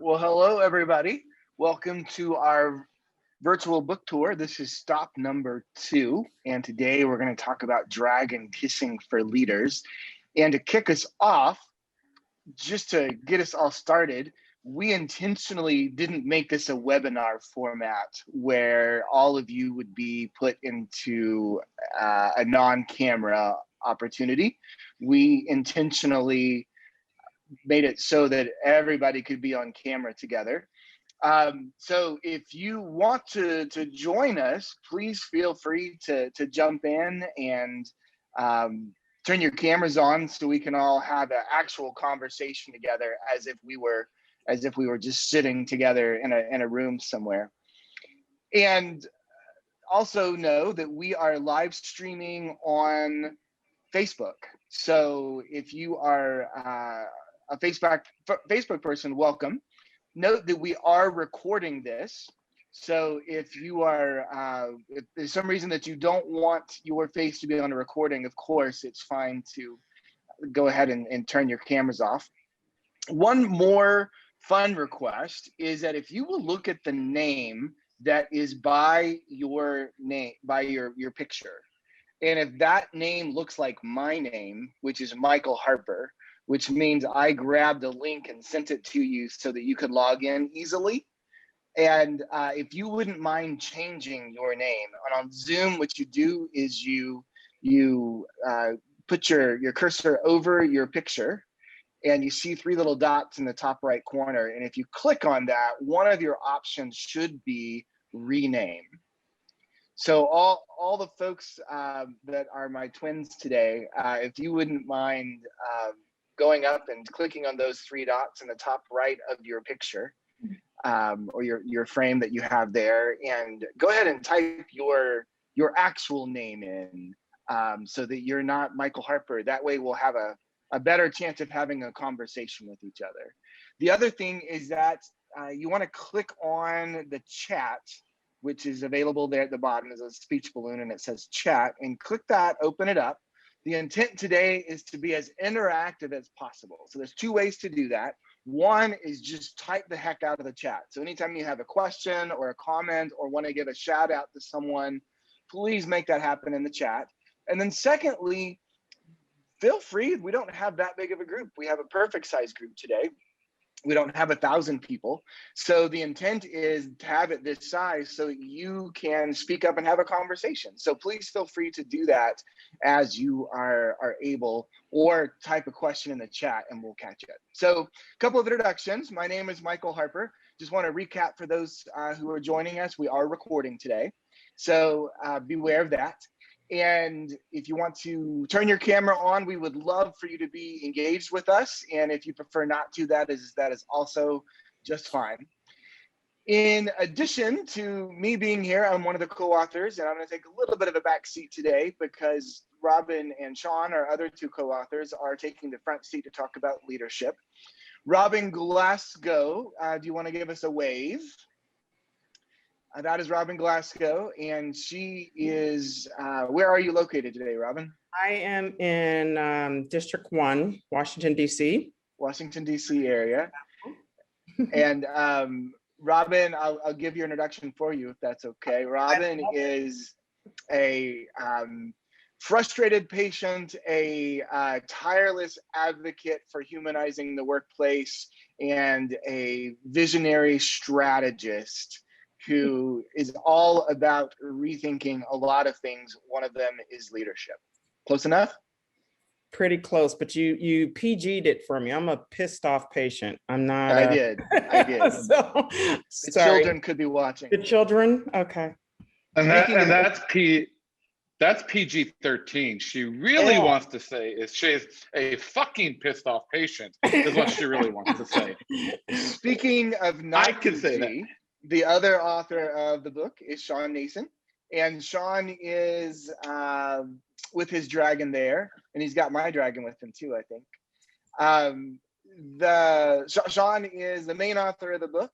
Well, hello, everybody. Welcome to our virtual book tour. This is stop number 2. And today we're going to talk about dragon kissing for leaders. And to kick us off, just to get us all started, we intentionally didn't make this a webinar format where all of you would be put into a non-camera opportunity. We intentionally made it so that everybody could be on camera together. So if you want to join us, please feel free to jump in and turn your cameras on so we can all have an actual conversation together as if we were just sitting together in a room somewhere. And also know that we are live streaming on Facebook. So if you are a Facebook person, welcome. Note that we are recording this. So if you are, if there's some reason that you don't want your face to be on a recording, of course, it's fine to go ahead and turn your cameras off. One more fun request is that if you will look at the name that is by your name, by your picture, and if that name looks like my name, which is Michael Harper, which means I grabbed a link and sent it to you so that you could log in easily. And if you wouldn't mind changing your name, and on Zoom, what you do is you put your cursor over your picture, and you see 3 little dots in the top right corner. And if you click on that, one of your options should be rename. So all the folks that are my twins today, if you wouldn't mind going up and clicking on those 3 dots in the top right of your picture, or your frame that you have there, and go ahead and type your actual name in, so that you're not Michael Harper. That way we'll have a better chance of having a conversation with each other. The other thing is that you want to click on the chat, which is available there at the bottom. There's a speech balloon and it says chat, and click that, open it up. The intent today is to be as interactive as possible. So there's 2 ways to do that. One is just type the heck out of the chat. So anytime you have a question or a comment or want to give a shout out to someone, please make that happen in the chat. And then secondly, feel free. We don't have that big of a group. We have a perfect size group today. We don't have 1,000 people. So the intent is to have it this size so you can speak up and have a conversation. So please feel free to do that as you are able, or type a question in the chat and we'll catch it. So a couple of introductions. My name is Michael Harper. Just want to recap for those who are joining us. We are recording today. So beware of that. And if you want to turn your camera on, we would love for you to be engaged with us. And if you prefer not to, that is also just fine. In addition to me being here, I'm one of the co-authors, and I'm going to take a little bit of a back seat today because Robin and Shawn, our other 2 co-authors, are taking the front seat to talk about leadership. Robin Glasco, do you want to give us a wave? That is Robin Glasco, and she is, where are you located today, Robin? I am in District 1, Washington, D.C. Washington, D.C. area. And Robin, I'll give your introduction for you if that's okay. Robin is a frustrated patient, a tireless advocate for humanizing the workplace, and a visionary strategist who is all about rethinking a lot of things. One of them is leadership. Close enough? Pretty close, but you PG'd it for me. I'm a pissed off patient. I'm not. I did. So, the sorry. children could be watching. The children? Okay. And that's PG-13. She really wants to say is she's a fucking pissed off patient, is what she really wants to say. Speaking of not I can say that. The other author of the book is Shawn Nason, and Shawn is with his dragon there, and he's got my dragon with him too, I think. Shawn is the main author of the book.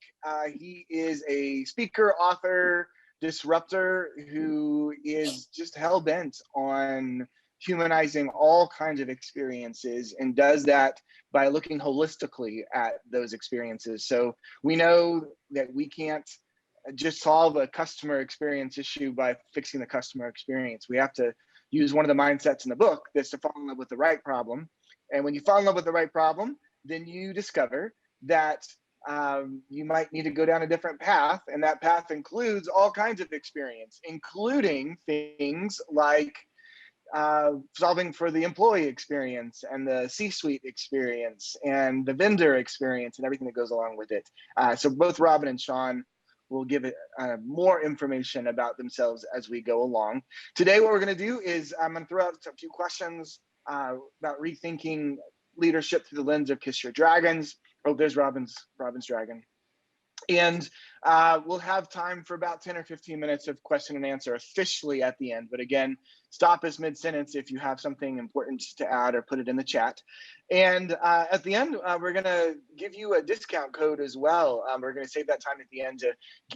He is a speaker, author, disruptor who is just hell-bent on humanizing all kinds of experiences, and does that by looking holistically at those experiences. So we know that we can't just solve a customer experience issue by fixing the customer experience. We have to use one of the mindsets in the book that's to fall in love with the right problem. And when you fall in love with the right problem, then you discover that you might need to go down a different path. And that path includes all kinds of experience, including things like solving for the employee experience and the C-suite experience and the vendor experience and everything that goes along with it. So both Robin and Shawn will give it more information about themselves as we go along. Today, what we're going to do is I'm going to throw out a few questions about rethinking leadership through the lens of Kiss Your Dragons. Oh, there's Robin's dragon. And we'll have time for about 10 or 15 minutes of question and answer officially at the end. But again, stop us mid-sentence if you have something important to add or put it in the chat. And at the end, we're going to give you a discount code as well. We're going to save that time at the end to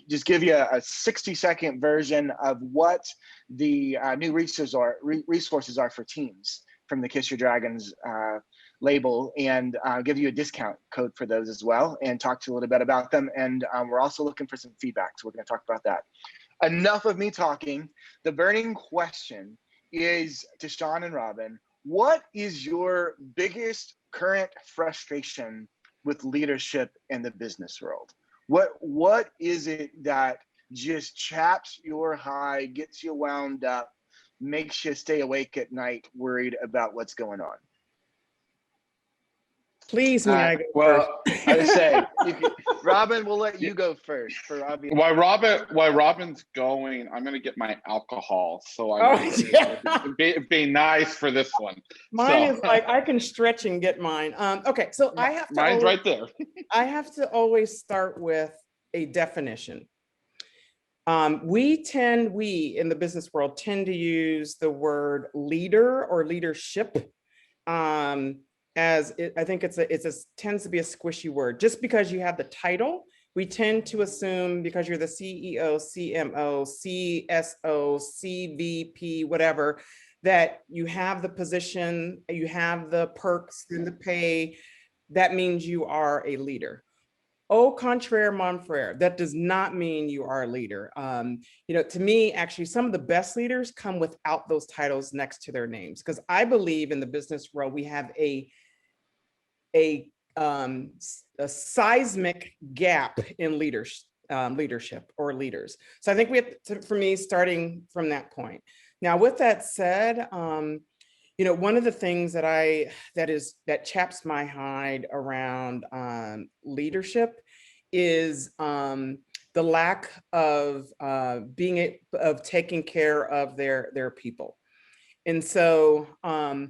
just give you a 60-second version of what the new resources are for teams from the Kiss Your Dragons label, and give you a discount code for those as well, and talk to you a little bit about them. And we're also looking for some feedback, so we're going to talk about that. Enough of me talking. The burning question is to Shawn and Robin: what is your biggest current frustration with leadership in the business world? What is it that just chaps your hide, gets you wound up, makes you stay awake at night worried about what's going on? Please, may I go well, first? I would say, Robin, we'll let you go first for obvious. While Robin's going, I'm gonna get my alcohol, so be nice for this one. Mine is like, I can stretch and get mine. Okay, so I have to mine's right there. I have to always start with a definition. We in the business world tend to use the word leader or leadership as I think it's tends to be a squishy word. Just because you have the title, we tend to assume because you're the CEO, CMO, CSO, CVP, whatever, that you have the position, you have the perks and the pay. That means you are a leader. Au contraire, mon frere, that does not mean you are a leader. To me, actually, some of the best leaders come without those titles next to their names, because I believe in the business world, we have a seismic gap in leadership or leaders. So I think we have to, for me, starting from that point. Now, with that said, one of the things that chaps my hide around leadership is the lack of taking care of their people. And so, I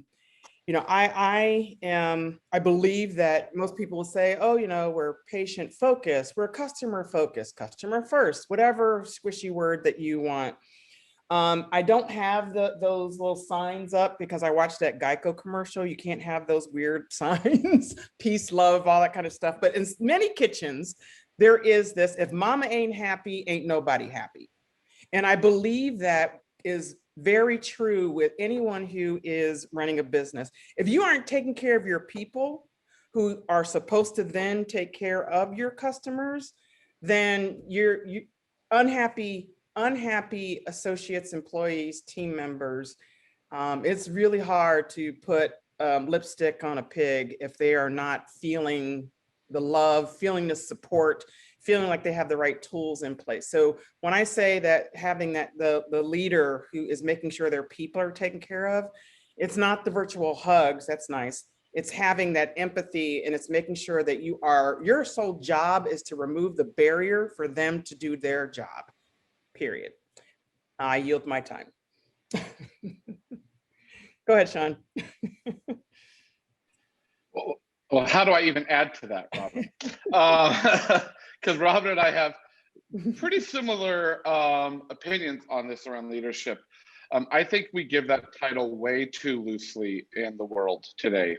believe that most people will say, oh, we're patient focused, we're customer focused, customer first, whatever squishy word that you want. I don't have those little signs up because I watched that Geico commercial. You can't have those weird signs, peace, love, all that kind of stuff. But in many kitchens, there is this: if mama ain't happy, ain't nobody happy. And I believe that is very true with anyone who is running a business. If you aren't taking care of your people, who are supposed to then take care of your customers, then you're unhappy associates, employees, team members. It's really hard to put lipstick on a pig if they are not feeling the love, feeling the support, feeling like they have the right tools in place. So when I say that having the leader who is making sure their people are taken care of, it's not the virtual hugs, that's nice. It's having that empathy, and it's making sure that your sole job is to remove the barrier for them to do their job. Period. I yield my time. Go ahead, Shawn. Well, how do I even add to that, Robin? Because Robin and I have pretty similar opinions on this around leadership. I think we give that title way too loosely in the world today.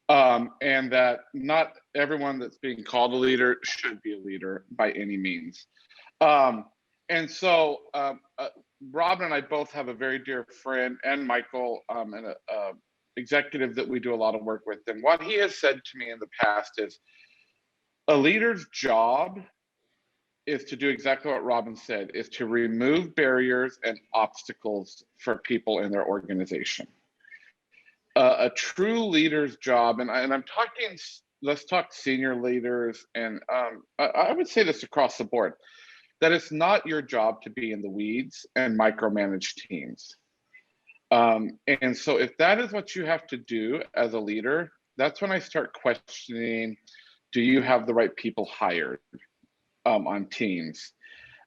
And that not everyone that's being called a leader should be a leader by any means. And so Robin and I both have a very dear friend, and Michael, and a executive that we do a lot of work with. And what he has said to me in the past is a leader's job is to do exactly what Robin said, is to remove barriers and obstacles for people in their organization. A true leader's job, and I'm talking, let's talk senior leaders, and I would say this across the board, that it's not your job to be in the weeds and micromanage teams. And so if that is what you have to do as a leader, that's when I start questioning, do you have the right people hired on teams?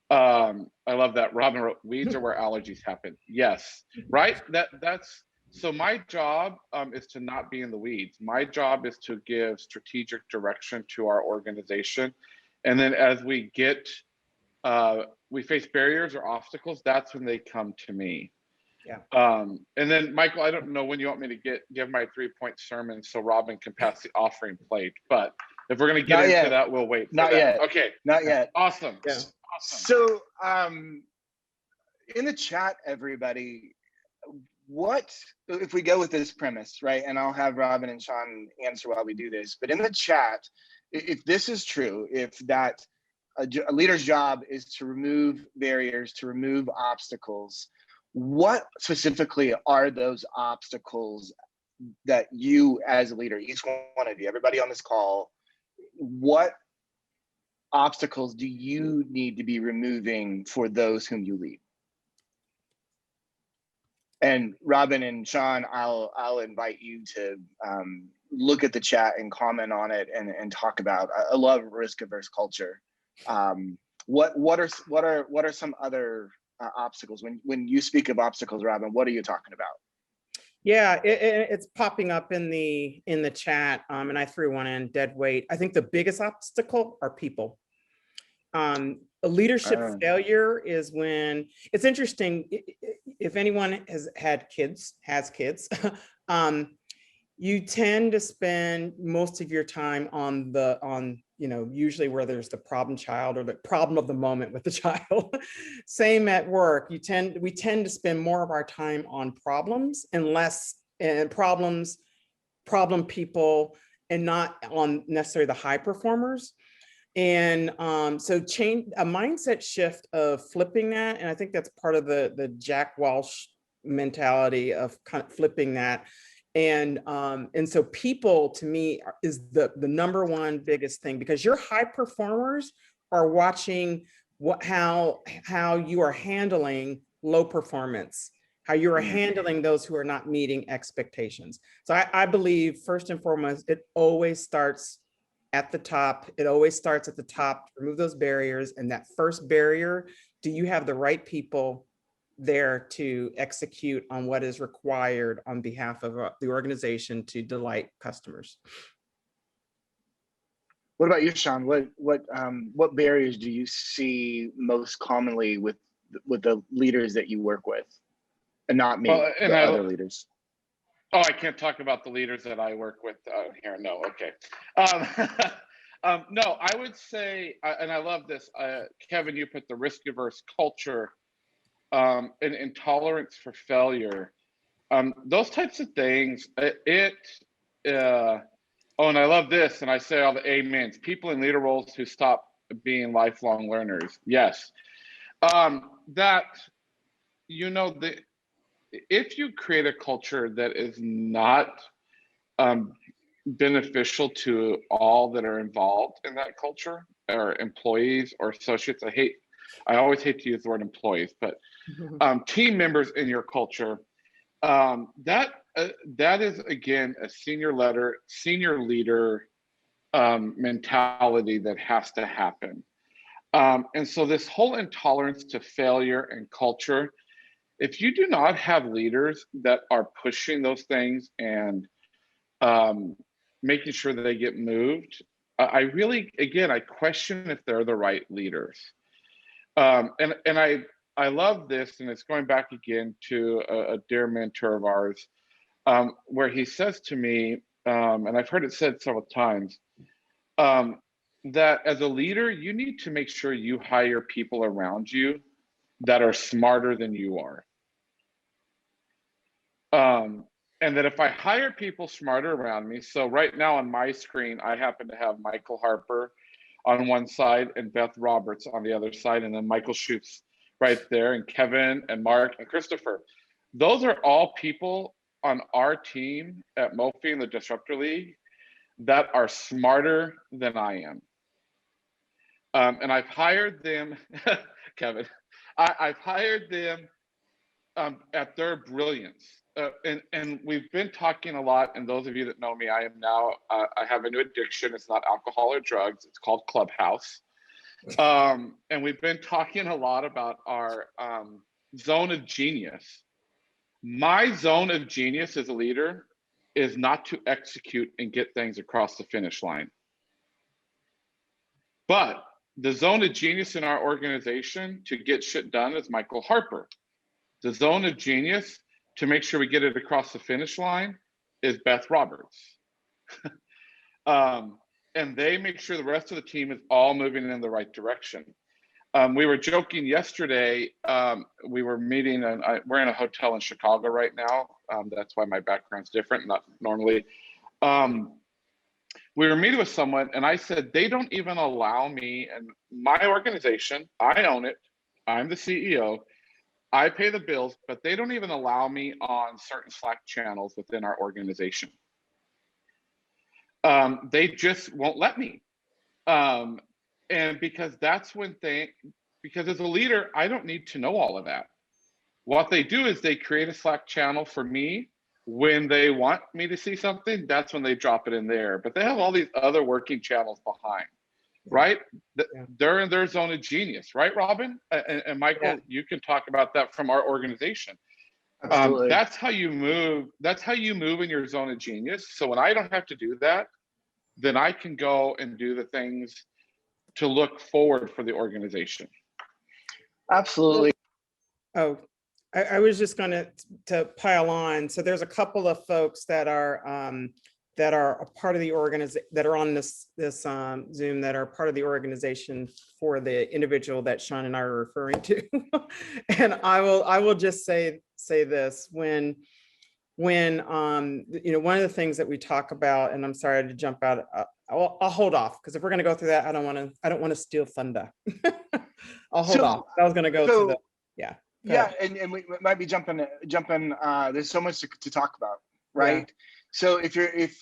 I love that. Robin wrote, weeds are where allergies happen. Yes, right? That's so my job is to not be in the weeds. My job is to give strategic direction to our organization. And then as we get, we face barriers or obstacles, that's when they come to me. Yeah. And then Michael, I don't know when you want me to give my 3-point sermon so Robin can pass the offering plate, but if we're going to get into that, we'll wait for Not that. yet. Okay. Not yet. Awesome. Yeah. Awesome. So in the chat, everybody, what if we go with this premise, right? And I'll have Robin and Shawn answer while we do this. But in the chat, if this is true, if that a leader's job is to remove barriers, to remove obstacles, what specifically are those obstacles that you as a leader, each one of you, everybody on this call, what obstacles do you need to be removing for those whom you lead? And Robin and Shawn, I'll invite you to look at the chat and comment on it and talk about. I love risk-averse culture. What are some other obstacles? When you speak of obstacles, Robin, what are you talking about? Yeah, it's popping up in the chat, and I threw one in, dead weight. I think the biggest obstacle are people. A leadership failure is when, it's interesting, if anyone has kids, you tend to spend most of your time on usually where there's the problem child or the problem of the moment with the child. Same at work. We tend to spend more of our time on problems and less problem people, and not on necessarily the high performers. And so change a mindset shift of flipping that. And I think that's part of the Jack Welch mentality of kind of flipping that. And so people, to me, is the number one biggest thing, because your high performers are watching how you are handling low performance, how you are handling those who are not meeting expectations. So I believe first and foremost, it always starts at the top. It always starts at the top. Remove those barriers. And that first barrier, do you have the right people there to execute on what is required on behalf of the organization to delight customers? What about you, Shawn? What barriers do you see most commonly with the leaders that you work with, and not me, the other leaders? Oh, I can't talk about the leaders that I work with here. No, okay. No, I would say, and I love this, Kevin, you put the risk-averse culture and intolerance for failure. Those types of things, oh, and I love this, and I say all the amens. People in leader roles who stop being lifelong learners. Yes. If you create a culture that is not beneficial to all that are involved in that culture, or employees or associates, I always hate to use the word employees, but team members in your culture, that is, again, a senior leader mentality that has to happen. And so this whole intolerance to failure and culture, if you do not have leaders that are pushing those things and making sure that they get moved, I question if they're the right leaders. And I love this, and it's going back again to a dear mentor of ours, where he says to me, and I've heard it said several times, that as a leader, you need to make sure you hire people around you that are smarter than you are. And that if I hire people smarter around me, so right now on my screen, I happen to have Michael Harper on one side and Beth Roberts on the other side, and then Michael Schutz right there, and Kevin and Mark and Christopher. Those are all people on our team at Mophie and the Disruptor League that are smarter than I am. And I've hired them, Kevin, I've hired them at their brilliance. And we've been talking a lot, and those of you that know me, I am now, I have a new addiction. It's not alcohol or drugs. It's called Clubhouse. And we've been talking a lot about our zone of genius. My zone of genius as a leader is not to execute and get things across the finish line. But the zone of genius in our organization to get shit done is Michael Harper. The zone of genius to make sure we get it across the finish line is Beth Roberts. And they make sure the rest of the team is all moving in the right direction. We were joking yesterday, we were meeting, and we're in a hotel in Chicago right now. That's why my background's different, not normally. We were meeting with someone, and I said, they don't even allow me, and my organization, I own it, I'm the CEO, I pay the bills, but they don't even allow me on certain Slack channels within our organization. They just won't let me. And because that's when because as a leader, I don't need to know all of that. What they do is they create a Slack channel for me. When they want me to see something, that's when they drop it in there. But they have all these other working channels behind, right? Yeah. They're in their zone of genius, right, Robin? And Michael, yeah, you can talk about that from our organization. Absolutely. That's how you move. That's how you move in your zone of genius. So when I don't have to do that, then I can go and do the things to look forward for the organization. Absolutely. Oh, I was just going to pile on. So there's a couple of folks that are a part of the organization, that are on this Zoom, that are part of the organization for the individual that Shawn and I are referring to. And I will just say this: when you know, one of the things that we talk about, and I'm sorry to jump out, I'll hold off, because if we're going to go through that, I don't want to steal thunder. I'll hold off. I was going to go to the, yeah. Yeah, and we might be jumping. There's so much to talk about, right? Yeah. So if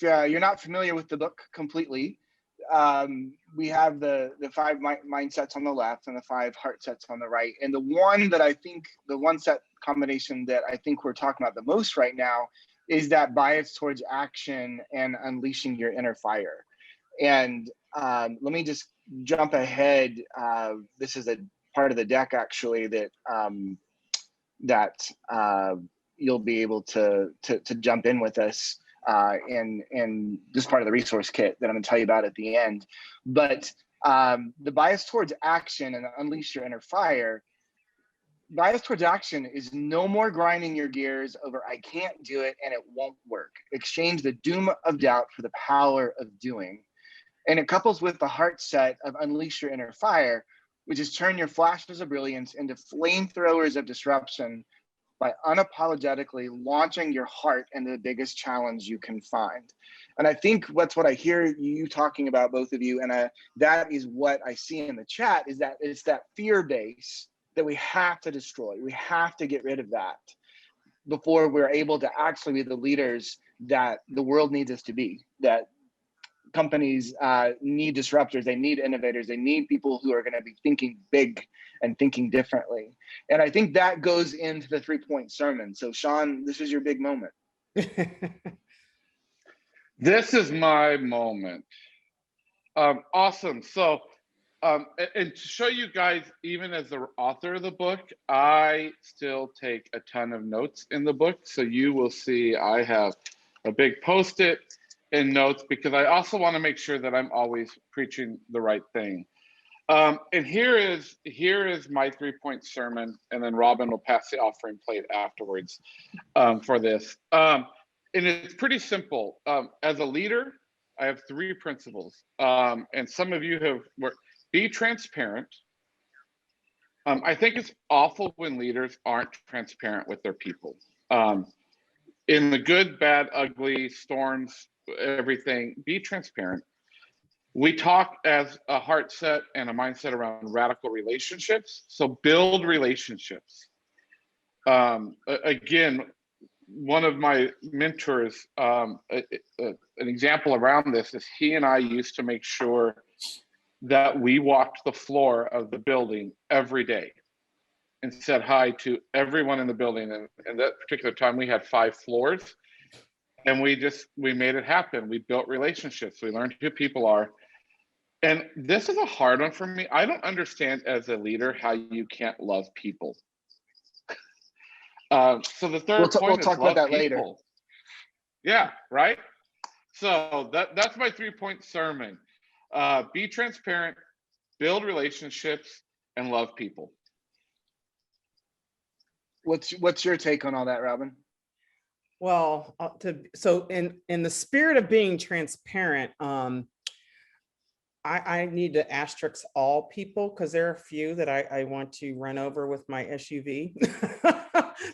you're not familiar with the book completely, we have the 5 mindsets on the left and the 5 heart sets on the right. And the one set combination that I think we're talking about the most right now is that bias towards action and unleashing your inner fire. And let me just jump ahead. This is a part of the deck actually that you'll be able to jump in with us in this part of the resource kit that I'm going to tell you about at the end. But the bias towards action and unleash your inner fire, bias towards action is no more grinding your gears over I can't do it and it won't work. Exchange the doom of doubt for the power of doing. And it couples with the heart set of unleash your inner fire, which is turn your flashes of brilliance into flamethrowers of disruption by unapologetically launching your heart into the biggest challenge you can find. And I think that's what I hear you talking about, both of you, and that is what I see in the chat, is that it's that fear base that we have to destroy. We have to get rid of that before we're able to actually be the leaders that the world needs us to be, that companies need disruptors, they need innovators, they need people who are going to be thinking big and thinking differently. And I think that goes into the 3-point sermon. So Shawn, this is your big moment. This is my moment. Awesome. So, and to show you guys, even as the author of the book, I still take a ton of notes in the book. So you will see I have a big Post-it and notes, because I also want to make sure that I'm always preaching the right thing. And here is my 3-point sermon, and then Robin will pass the offering plate afterwards for this. And it's pretty simple. As a leader, I have 3 principles, and some of you have be transparent, I think it's awful when leaders aren't transparent with their people. In the good, bad, ugly, storms, everything, be transparent. We talk as a heart set and a mindset around radical relationships. So build relationships. Again, one of my mentors, an example around this is he and I used to make sure that we walked the floor of the building every day and said hi to everyone in the building. And that particular time we had 5 floors, and we made it happen. We built relationships. We learned who people are. And this is a hard one for me. I don't understand as a leader how you can't love people. So the third point we'll is talk love about that people. later. Yeah, right. So that's my 3-point sermon. Be transparent, build relationships, and love people. What's your take on all that, Robin? Well, so in the spirit of being transparent, I need to asterisk all people, because there are a few that I want to run over with my SUV,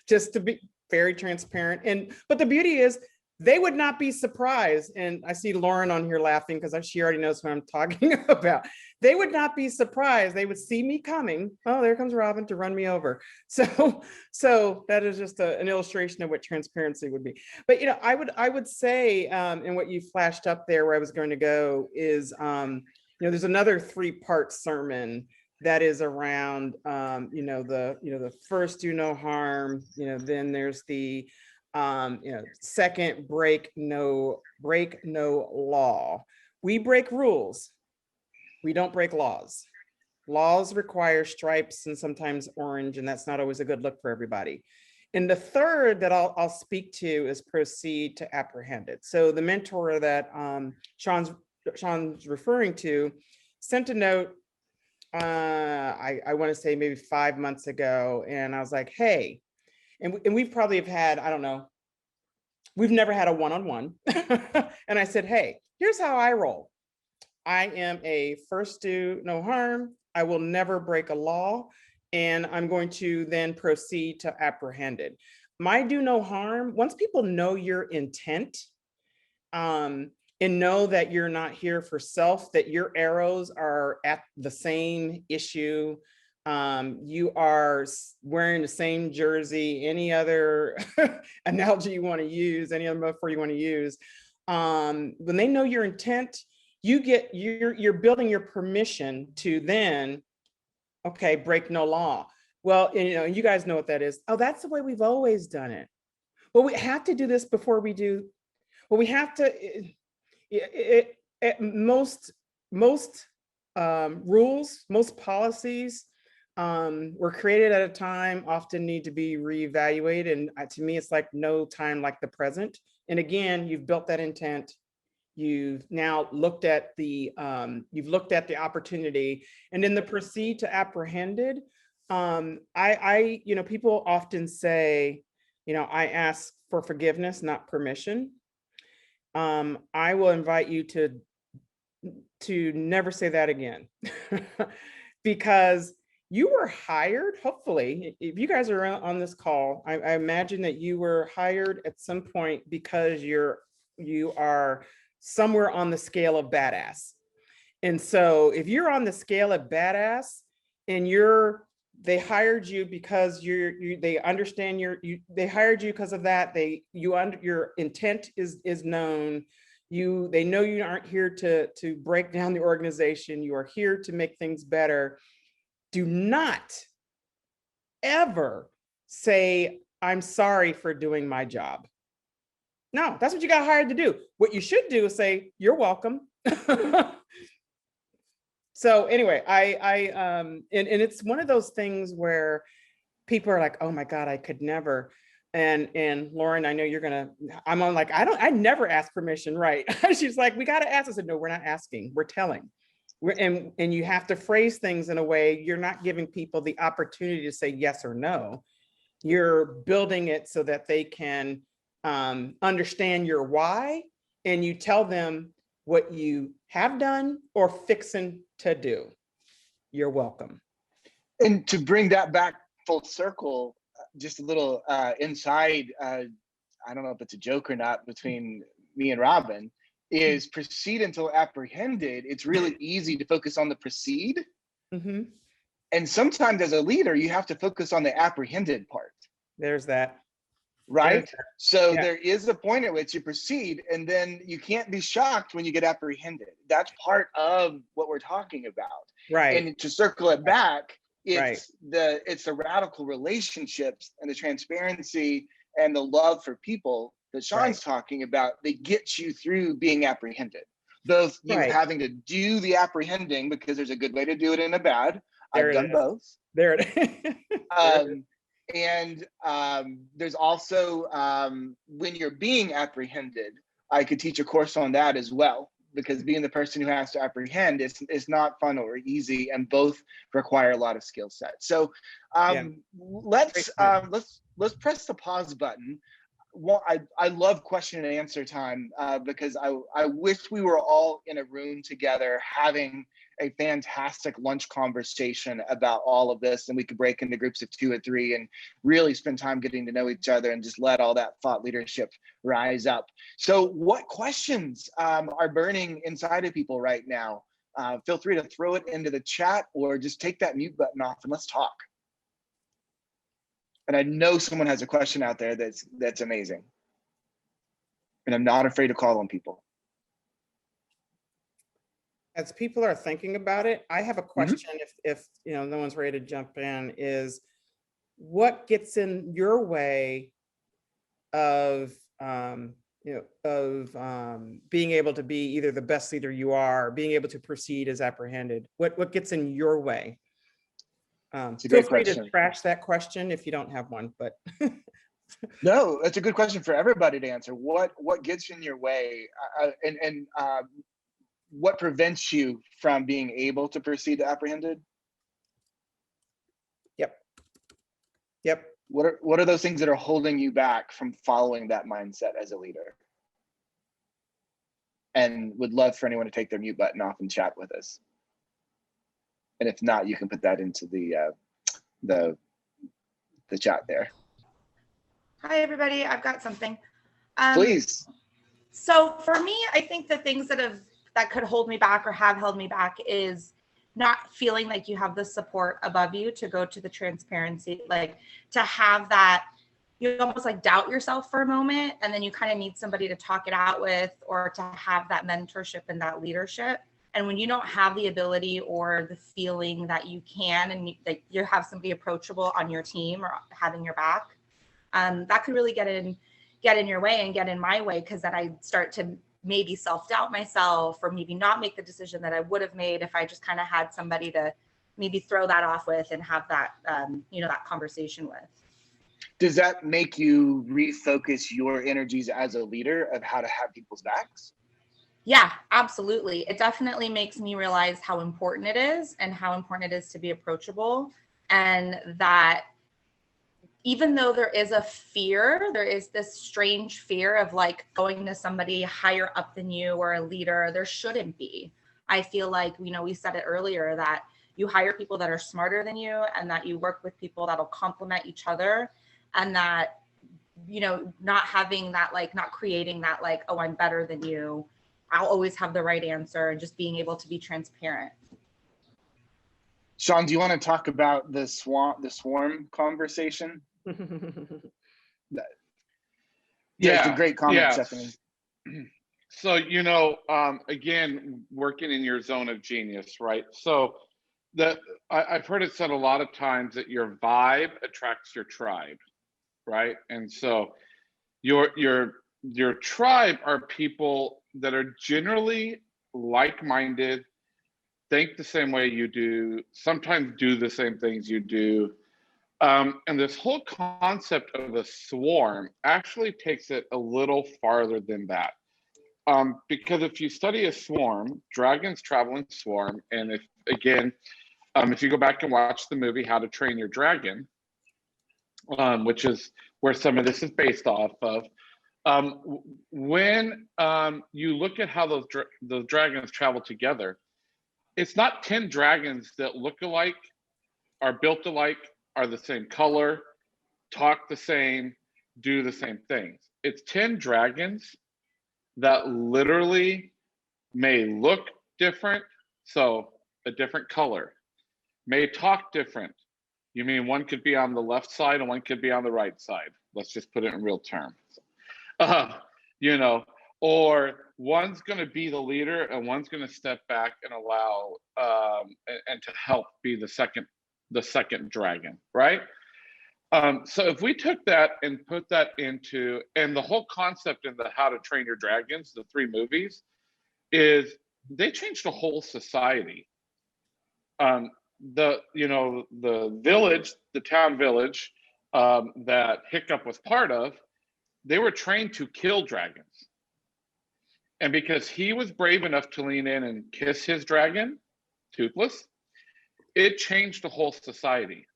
just to be very transparent. But the beauty is, they would not be surprised. And I see Lauren on here laughing because she already knows what I'm talking about. They would not be surprised. They would see me coming. Oh, there comes Robin to run me over. So that is just an illustration of what transparency would be. But I would say, and what you flashed up there where I was going to go is, there's another 3-part sermon that is around, the first, do no harm. Then there's the second, break no law. We break rules. We don't break laws. Laws require stripes and sometimes orange, and that's not always a good look for everybody. And the third that I'll speak to is proceed to apprehend it. So the mentor that Shawn's referring to sent a note, I want to say maybe 5 months ago, and I was like, hey, and we've probably have had, I don't know, we've never had a one-on-one. And I said, hey, here's how I roll. I am a first do no harm. I will never break a law. And I'm going to then proceed to apprehend it. My do no harm, once people know your intent, and know that you're not here for self, that your arrows are at the same issue, you are wearing the same jersey, any other analogy you want to use, any other metaphor you want to use. When they know your intent, you're building your permission to then, okay, break no law. Well, and you guys know what that is. Oh, that's the way we've always done it. Well, we have to do this before we do. Well, we have to. Most rules, most policies were created at a time, often need to be reevaluated. And to me, it's like no time like the present. And again, you've built that intent. You've now looked at the opportunity, and in the proceed to apprehended. People often say, I ask for forgiveness, not permission. I will invite you to never say that again, because you were hired, hopefully, if you guys are on this call, I imagine that you were hired at some point because you are somewhere on the scale of badass. And so if you're on the scale of badass and they hired you because they understand they hired you because of that, your intent is known. They know you aren't here to break down the organization. You are here to make things better. Do not ever say, I'm sorry for doing my job. No, that's what you got hired to do. What you should do is say, you're welcome. So anyway, and it's one of those things where people are like, oh my God, I could never. And Lauren, I know I'm on like, I never ask permission, right? She's like, we got to ask. I said, no, we're not asking, we're telling. And you have to phrase things in a way, you're not giving people the opportunity to say yes or no. You're building it so that they can understand your why, and you tell them what you have done or fixing to do. You're welcome. And to bring that back full circle, just a little inside, I don't know if it's a joke or not between me and Robin, is proceed until apprehended. It's really easy to focus on the proceed. Mm-hmm. And sometimes as a leader, you have to focus on the apprehended part. There's that. Right? So yeah. There is a point at which you proceed, and then you can't be shocked when you get apprehended. That's part of what we're talking about. Right. And to circle it back, Right. it's the radical relationships and the transparency and the love for people that Shawn's talking about that gets you through being apprehended. Both you having to do the apprehending, because there's a good way to do it and a bad. I've done both. There it is. And there's also when you're being apprehended, I could teach a course on that as well, because being the person who has to apprehend is not fun or easy, and both require a lot of skill set. So let's press the pause button. Well, I love question and answer time because I wish we were all in a room together having a fantastic lunch conversation about all of this, and we could break into groups of 2 or 3 and really spend time getting to know each other and just let all that thought leadership rise up. So what questions are burning inside of people right now? Feel free to throw it into the chat or just take that mute button off and let's talk. And I know someone has a question out there that's amazing. And I'm not afraid to call on people. As people are thinking about it, I have a question. If no one's ready to jump in, is what gets in your way of being able to be either the best leader you are, or being able to proceed as apprehended? What gets in your way? Feel free to trash that question if you don't have one, but no, that's a good question for everybody to answer. What gets in your way, and what prevents you from being able to proceed to apprehended? Yep. What are those things that are holding you back from following that mindset as a leader? And would love for anyone to take their mute button off and chat with us. And if not, you can put that into the chat there. Hi, everybody. I've got something. Please. So for me, I think the things that could hold me back or have held me back is not feeling like you have the support above you to go to the transparency, like to have that, you almost like doubt yourself for a moment, and then you kind of need somebody to talk it out with, or to have that mentorship and that leadership. And when you don't have the ability or the feeling that you can, and you have somebody approachable on your team or having your back, that could really get in your way and get in my way, because then I start to maybe self-doubt myself, or maybe not make the decision that I would have made if I just kind of had somebody to maybe throw that off with and have that, that conversation with. Does that make you refocus your energies as a leader of how to have people's backs? Yeah, absolutely. It definitely makes me realize how important it is, and how important it is to be approachable, and that even though there is a fear, there is this strange fear of like going to somebody higher up than you or a leader. There shouldn't be. I feel like, we said it earlier, that you hire people that are smarter than you, and that you work with people that'll complement each other, and that, not having that, like, not creating that, like, oh, I'm better than you, I'll always have the right answer, and just being able to be transparent. Shawn, do you want to talk about the swarm conversation? It's a great comment, Stephanie. So, again, working in your zone of genius, right? So I've heard it said a lot of times that your vibe attracts your tribe, right? And so your tribe are people that are generally like-minded, think the same way you do, sometimes do the same things you do. And this whole concept of a swarm actually takes it a little farther than that. Because if you study a swarm, dragons travel in swarm. And if you go back and watch the movie How to Train Your Dragon, which is where some of this is based off of, when you look at how those dragons travel together, it's not 10 dragons that look alike are built alike, are the same color, talk the same, do the same things. It's 10 dragons that literally may look different, so a different color, may talk different. You mean one could be on the left side and one could be on the right side. Let's just put it in real terms. You know, or one's going to be the leader and one's going to step back and allow and to help be the second dragon, right? So if we took that and put that into, and the whole concept in the How to Train Your Dragons, the 3 movies, is they changed the whole society. The village, the town village that Hiccup was part of, they were trained to kill dragons. And because he was brave enough to lean in and kiss his dragon, Toothless, it changed the whole society.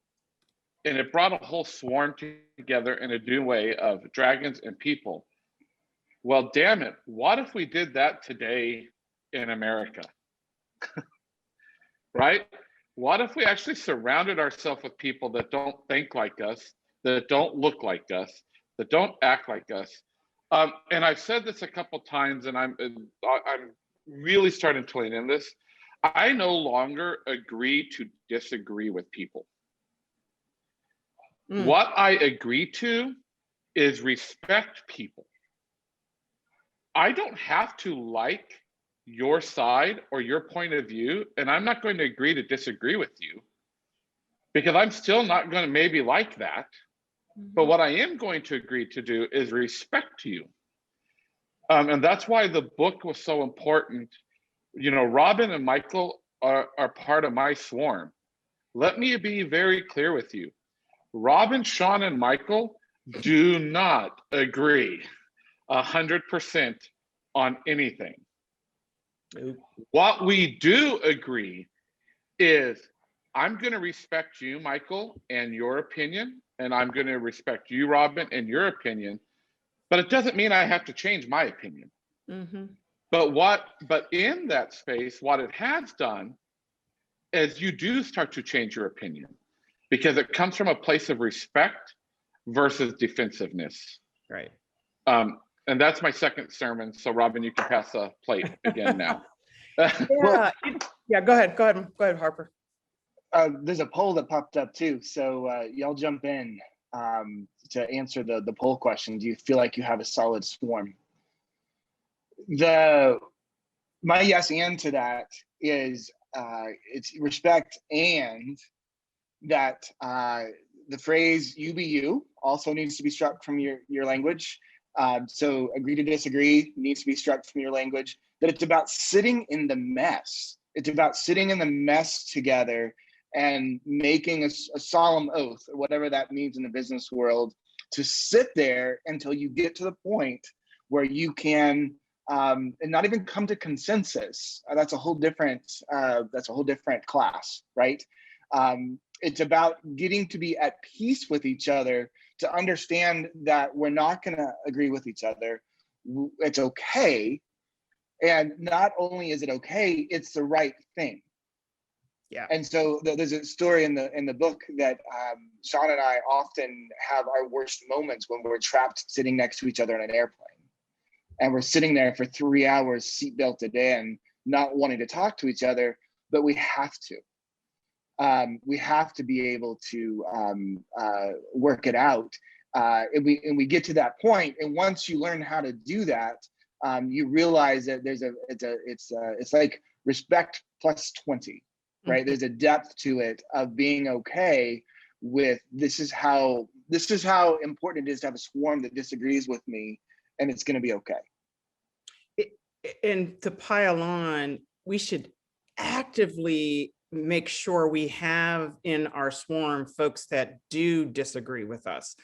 And it brought a whole swarm together in a new way of dragons and people. Well, damn it, what if we did that today in America? Right? What if we actually surrounded ourselves with people that don't think like us, that don't look like us, that don't act like us? And I've said this a couple times, and I'm really starting to lean in this. I no longer agree to disagree with people. What I agree to is respect people. I don't have to like your side or your point of view, and I'm not going to agree to disagree with you, because I'm still not going to maybe like that. But what I am going to agree to do is respect you. And that's why the book was so important. You know, Robin and Michael are part of my swarm. Let me be very clear with you. Robin, Shawn, and Michael do not agree 100% on anything. What we do agree is, I'm going to respect you, Michael, and your opinion, and I'm going to respect you, Robin, and your opinion, but it doesn't mean I have to change my opinion. But in that space, what it has done is you do start to change your opinion, because it comes from a place of respect versus defensiveness. Right. And that's my second sermon. So Robin, you can pass the plate again now. Yeah, go ahead, Harper. There's a poll that popped up too, so y'all jump in to answer the poll question. Do you feel like you have a solid swarm? My yes and to that is it's respect, and that the phrase "you be you" also needs to be struck from your language. So agree to disagree needs to be struck from your language. That it's about sitting in the mess. It's about sitting in the mess together and making a solemn oath, or whatever that means in the business world, to sit there until you get to the point where you can and not even come to consensus. That's a whole different class, right? It's about getting to be at peace with each other, to understand that we're not going to agree with each other. It's okay. And not only is it okay, it's the right thing. Yeah. And so there's a story in the book that Shawn and I often have our worst moments when we're trapped sitting next to each other in an airplane. And we're sitting there for 3 hours, seatbelted in, not wanting to talk to each other, but we have to. We have to be able to work it out. And we get to that point. And once you learn how to do that, you realize that it's like respect plus 20, right? There's a depth to it of being okay with this is how important it is to have a swarm that disagrees with me, and it's going to be okay. And to pile on, we should actively make sure we have in our swarm folks that do disagree with us.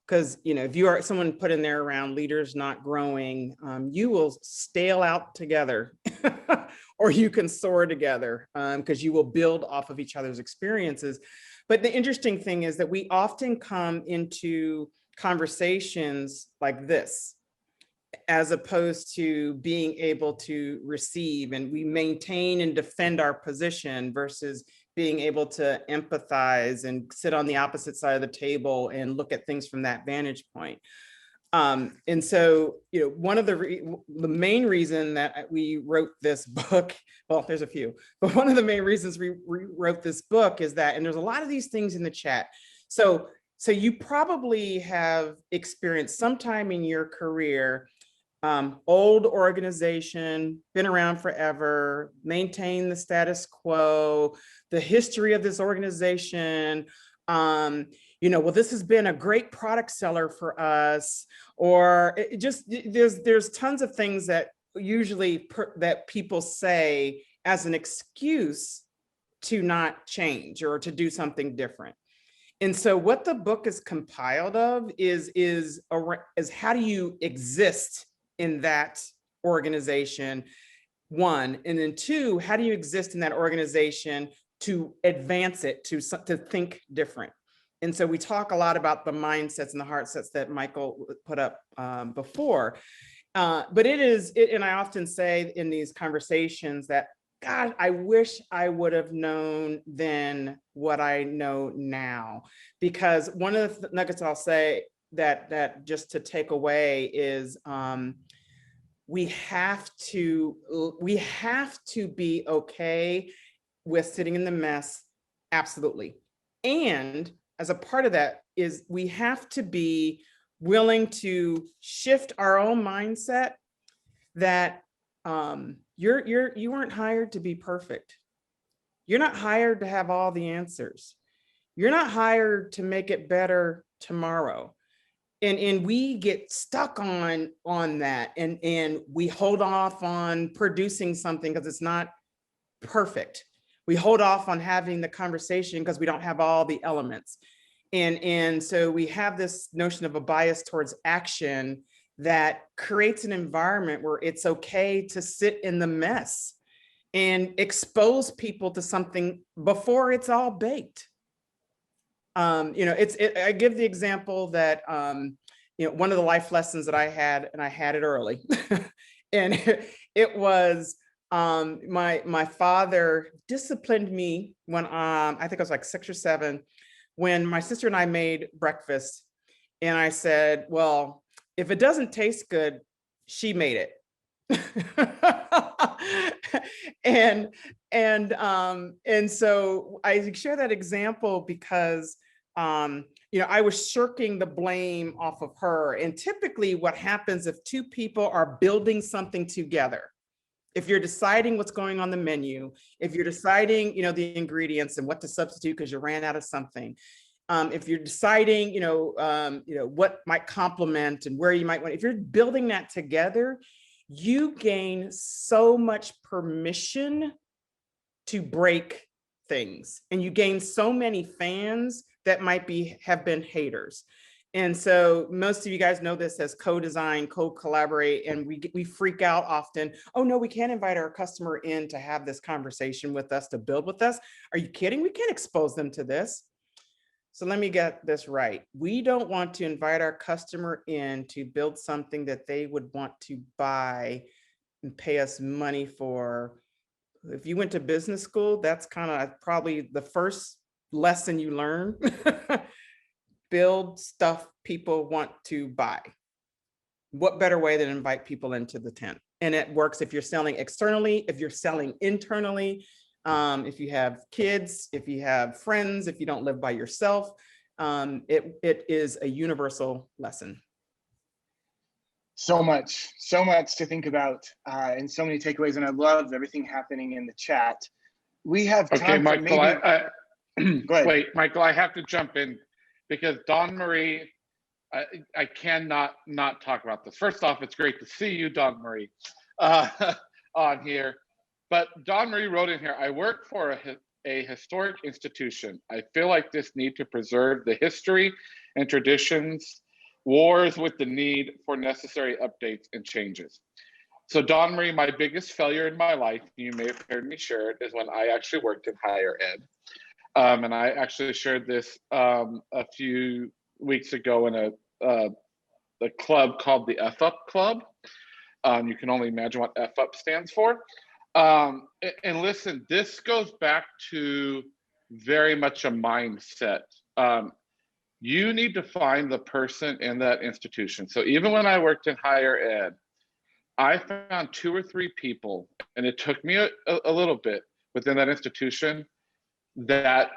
Because, you know, if you are someone put in there around leaders not growing, you will stale out together or you can soar together, because you will build off of each other's experiences. But the interesting thing is that we often come into conversations like this, as opposed to being able to receive, and we maintain and defend our position versus being able to empathize and sit on the opposite side of the table and look at things from that vantage point. And so, one of the main reason that we wrote this book, well, there's a few, but one of the main reasons we wrote this book is that, and there's a lot of these things in the chat. So you probably have experienced sometime in your career, old organization, been around forever, maintain the status quo, the history of this organization, well, this has been a great product seller for us, or it just, there's tons of things that usually that people say as an excuse to not change or to do something different. And so what the book is compiled of is how do you exist in that organization, one, and then two, how do you exist in that organization to advance it, to think different. And so we talk a lot about the mindsets and the heart sets that Michael put up before. But and I often say in these conversations that, God, I wish I would have known then what I know now. Because one of the nuggets I'll say that just to take away is we have to be okay with sitting in the mess, absolutely. And as a part of that is we have to be willing to shift our own mindset that you weren't hired to be perfect. You're not hired to have all the answers. You're not hired to make it better tomorrow. And we get stuck on that, and we hold off on producing something because it's not perfect. We hold off on having the conversation because we don't have all the elements. And so we have this notion of a bias towards action that creates an environment where it's okay to sit in the mess and expose people to something before it's all baked. I give the example that, one of the life lessons that I had, and I had it early, and it was, my father disciplined me when I think I was like 6 or 7, when my sister and I made breakfast, and I said, well, if it doesn't taste good, she made it. And so I share that example because I was shirking the blame off of her. And typically what happens if two people are building something together, if you're deciding what's going on the menu, if you're deciding, the ingredients and what to substitute because you ran out of something, if you're deciding, what might complement and where you might want, if you're building that together, you gain so much permission to break things, and you gain so many fans that might have been haters. And so most of you guys know this as co-design, co-collaborate, and we freak out often. Oh no, we can't invite our customer in to have this conversation with us, to build with us. Are you kidding? We can't expose them to this. So let me get this right. We don't want to invite our customer in to build something that they would want to buy and pay us money for. If you went to business school, that's kind of probably the first lesson you learn. Build stuff people want to buy. What better way than invite people into the tent? And it works if you're selling externally, if you're selling internally, if you have kids, if you have friends, if you don't live by yourself, it is a universal lesson. So much to think about, and so many takeaways. And I love everything happening in the chat. We have time for Michael, maybe... Go ahead. Wait, Michael, I have to jump in because Dawn Marie, I cannot not talk about this. First off, it's great to see you, Dawn Marie, on here. But Dawn Marie wrote in here, I work for a historic institution. I feel like this need to preserve the history and traditions, wars with the need for necessary updates and changes. So Dawn Marie, my biggest failure in my life, you may have heard me share it, is when I actually worked in higher ed. And I actually shared this a few weeks ago in a club called the F Up Club. You can only imagine what F Up stands for. And listen, this goes back to very much a mindset. You need to find the person in that institution. So even when I worked in higher ed, I found 2 or 3 people, and it took me a little bit within that institution that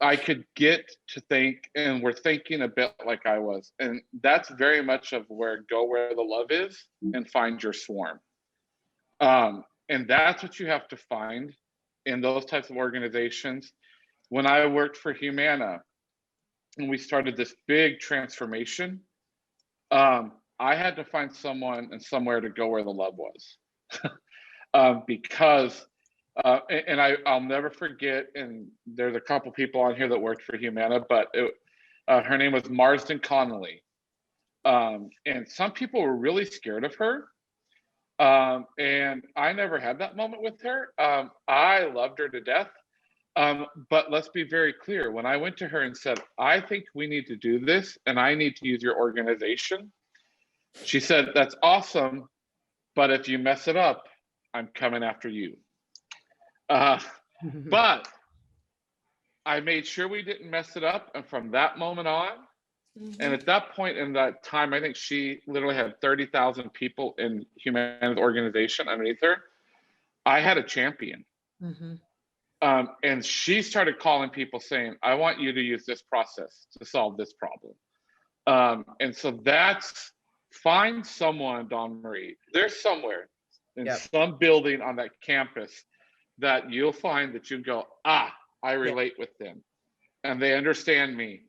I could get to think and were thinking a bit like I was. And that's very much of where go where the love is and find your swarm. And that's what you have to find in those types of organizations. When I worked for Humana and we started this big transformation, I had to find someone and somewhere to go where the love was. Because and I'll never forget, and there's a couple people on here that worked for Humana, but her name was Marsden Connolly. And some people were really scared of her. And I never had that moment with her. I loved her to death. But let's be very clear. When I went to her and said, I think we need to do this and I need to use your organization, she said, that's awesome. But if you mess it up, I'm coming after you. But I made sure we didn't mess it up. And from that moment on, and at that point in that time, I think she literally had 30,000 people in Humana's organization underneath her. I had a champion. And she started calling people saying, I want you to use this process to solve this problem. And so that's, find someone, Dawn Marie, there's somewhere in some building on that campus that you'll find that you go, I relate with them and they understand me,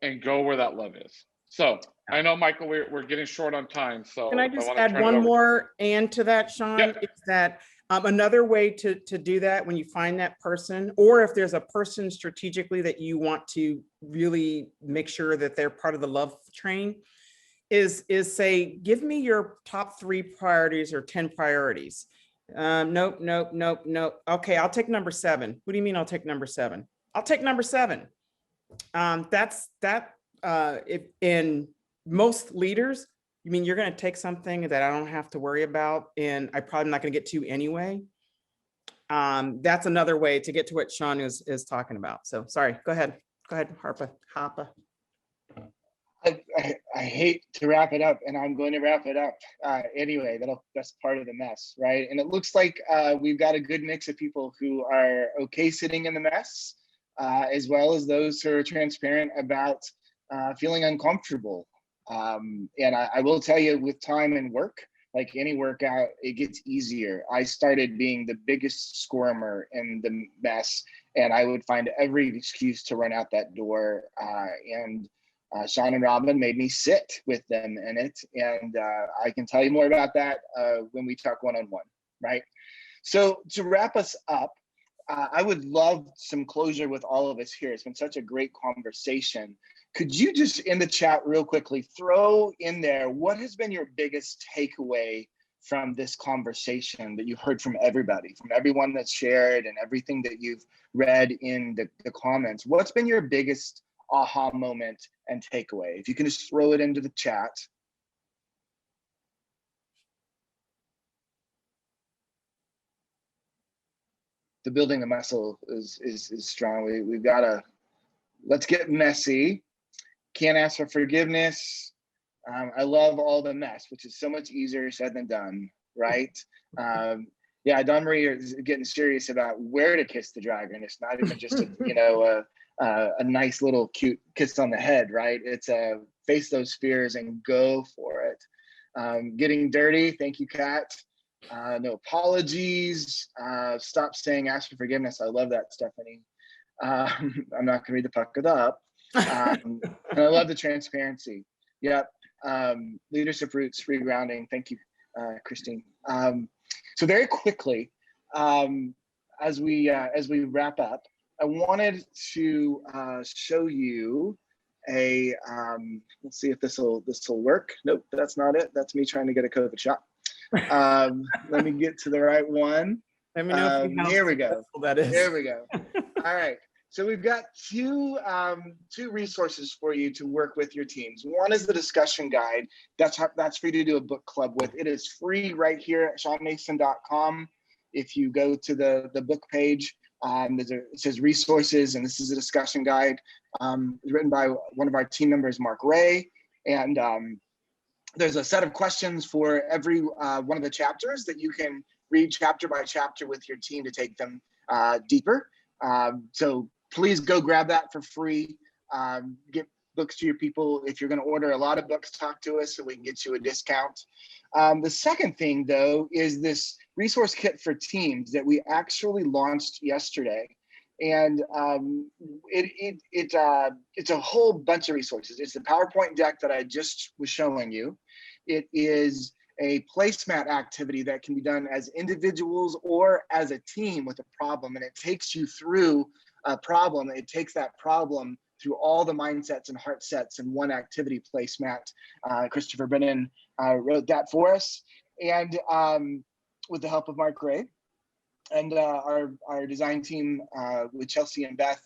and go where that love is. So I know, Michael, we're getting short on time. So can I just add one more and to that, Shawn? Is that another way to do that when you find that person, or if there's a person strategically that you want to really make sure that they're part of the love train, is say, give me your top 3 priorities or 10 priorities. Nope. Okay, I'll take number 7. What do you mean I'll take number 7? I'll take number 7. If in most leaders, you mean you're going to take something that I don't have to worry about and I'm probably not going to get to anyway. That's another way to get to what Shawn is talking about. So sorry, go ahead, Harpa. I hate to wrap it up, and I'm going to wrap it up anyway. That's part of the mess, right? And it looks like we've got a good mix of people who are okay sitting in the mess, as well as those who are transparent about feeling uncomfortable. And I will tell you, with time and work, like any workout, it gets easier. I started being the biggest squirmer in the mess, and I would find every excuse to run out that door. And Shawn and Robin made me sit with them in it. And I can tell you more about that when we talk one-on-one, right? So to wrap us up, I would love some closure with all of us here. It's been such a great conversation. Could you just, in the chat real quickly, throw in there, what has been your biggest takeaway from this conversation that you've heard from everybody, from everyone that's shared and everything that you've read in the comments? What's been your biggest aha moment and takeaway? If you can just throw it into the chat. The building the muscle is strong. We've got to, let's get messy. Can't ask for forgiveness. I love all the mess, which is so much easier said than done, right? Yeah, Dawn Marie is getting serious about where to kiss the dragon. It's not even just a nice little cute kiss on the head, right? It's face those fears and go for it. Getting dirty. Thank you, Kat. No apologies. Stop saying ask for forgiveness. I love that, Stephanie. I'm not gonna read the puck it up. And I love the transparency. Yep. Leadership roots, free grounding. Thank you, Christine. So very quickly, as we wrap up, I wanted to show you a, let's see if this will work. Nope, that's not it. That's me trying to get a COVID shot. Let me get to the right one. Let me know if here we go. That is. There we go. All right. So we've got two resources for you to work with your teams. One is the discussion guide. That's for you to do a book club with. It is free right here at shawnnason.com. If you go to the book page, It says resources, and this is a discussion guide. It's written by one of our team members, Mark Ray. And there's a set of questions for every one of the chapters that you can read chapter by chapter with your team to take them deeper. So please go grab that for free. Get books to your people. If you're going to order a lot of books, talk to us so we can get you a discount. The second thing, though, is this resource kit for teams that we actually launched yesterday. And it's a whole bunch of resources. It's the PowerPoint deck that I just was showing you. It is a placemat activity that can be done as individuals or as a team with a problem, and it takes you through a problem. It takes that problem through all the mindsets and heart sets in one activity placemat. Christopher Brennan wrote that for us, and with the help of Mark Gray. And our design team with Chelsea and Beth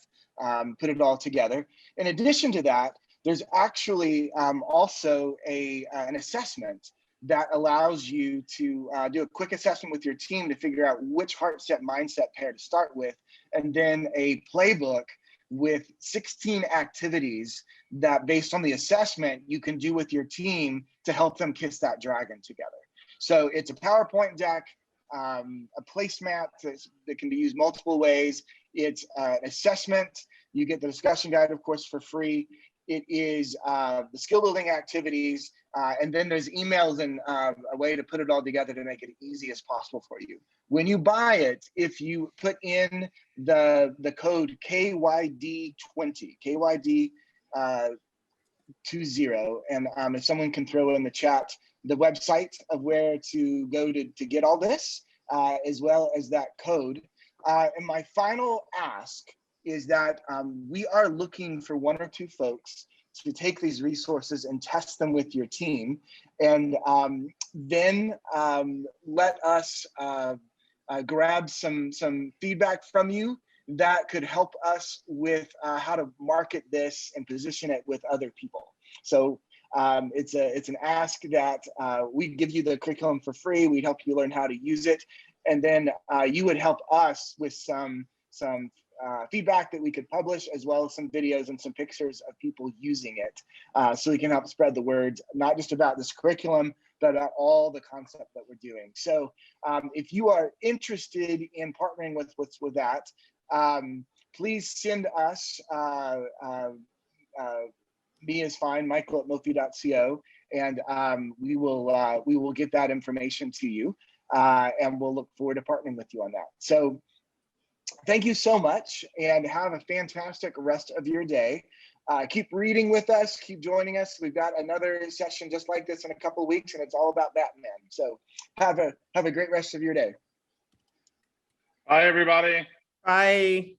put it all together. In addition to that, there's actually also an assessment that allows you to do a quick assessment with your team to figure out which heart set mindset pair to start with, and then a playbook with 16 activities that, based on the assessment, you can do with your team to help them kiss that dragon together. So it's a PowerPoint deck, a placemat that can be used multiple ways. It's an assessment. You get the discussion guide, of course, for free. It is the skill building activities, and then there's emails and a way to put it all together to make it easy as possible for you. When you buy it, if you put in the code KYD20, KYD 20, and if someone can throw in the chat the website of where to go to get all this, as well as that code. And my final ask is that we are looking for 1 or 2 folks to take these resources and test them with your team, and then let us grab some feedback from you that could help us with how to market this and position it with other people. So it's an ask that we give you the curriculum for free. We'd help you learn how to use it, and then you would help us with some feedback that we could publish, as well as some videos and some pictures of people using it, so we can help spread the word, not just about this curriculum, but about all the concept that we're doing. So if you are interested in partnering with that, please send us, me is fine, michael@mofi.co, and we will get that information to you, and we'll look forward to partnering with you on that. So thank you so much, and have a fantastic rest of your day. Keep reading with us, keep joining us. We've got another session just like this in a couple of weeks, and it's all about Batman. So have a great rest of your day. Bye, everybody. Bye.